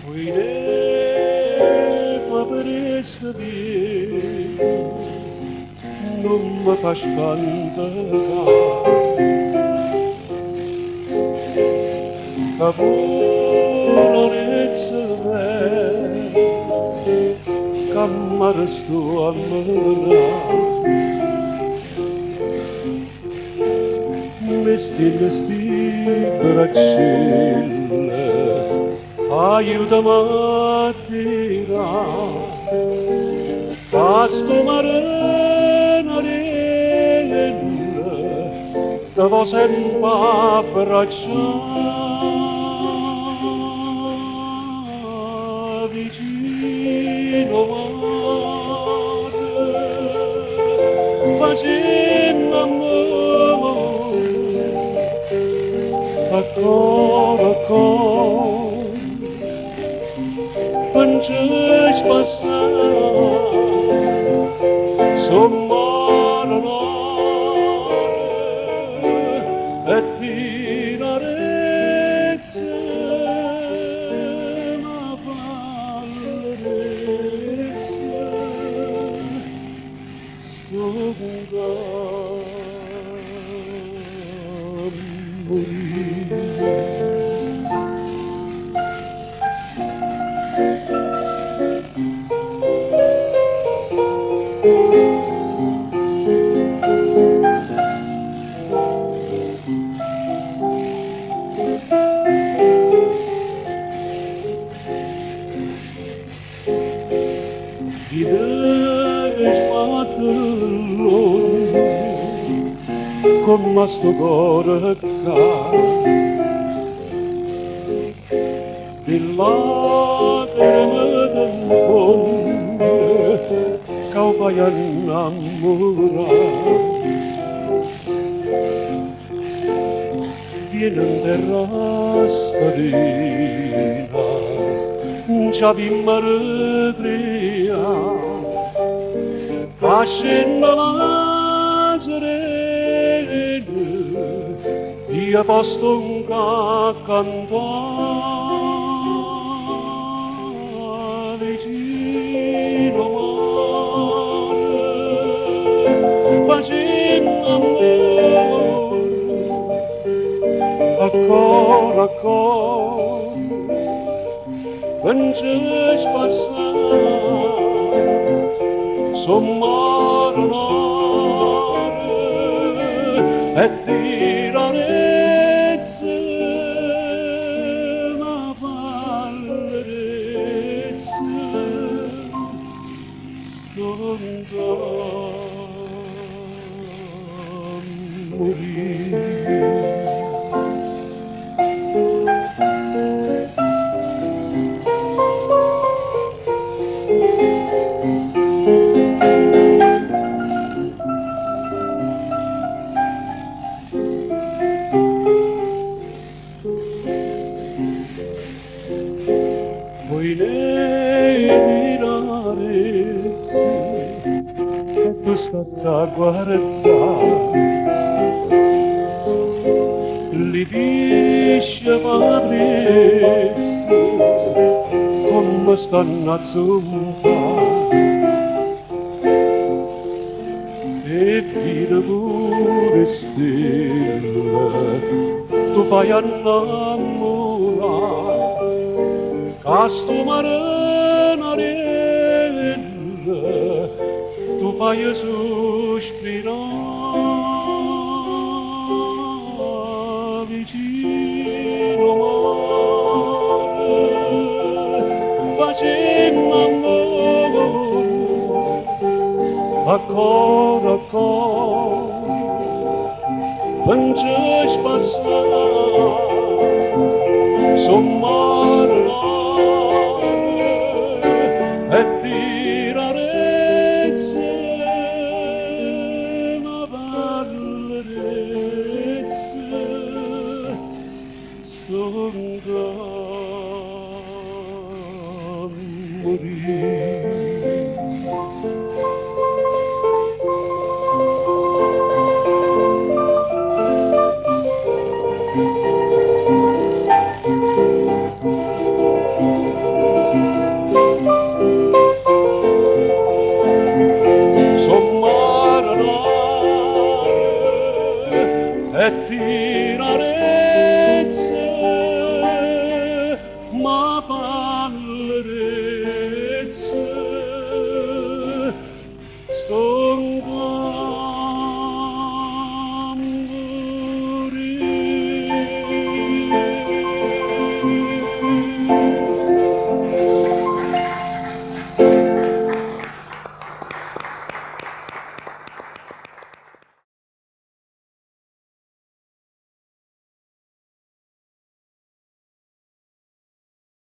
Pâine făbrește din, nu mă faci cantăra, ca buloneță verde, cam mărăstu amăra. Mesti bracile, aiuta-mă a tirar, ca stomarenarele, te vos abbracciare vicino mare, facendo amore, ancora, pencești passare, sommarare e tirarezze ma vallerezze sonda morire. Con sto cuore di lacrime del fondo che vai a innamorare, viene in terra starina, già vi maredria, fascina la serena, io posto un cantare vicino mare, facendo amore, ancora, pencești passare, sommarare e tirarezze ma vallerezze sonda morire. Pâine mirarezze, tu stai a guardare, li visce padrezze, come stanno a zumpare, e vide pure stelle, tu fai innamorare, Casto marenarelle, tu fai sospirare vicino mare, facendo amore, ancora, pencești passare, sommarare e tirarezze ma vallerezze sonda morire.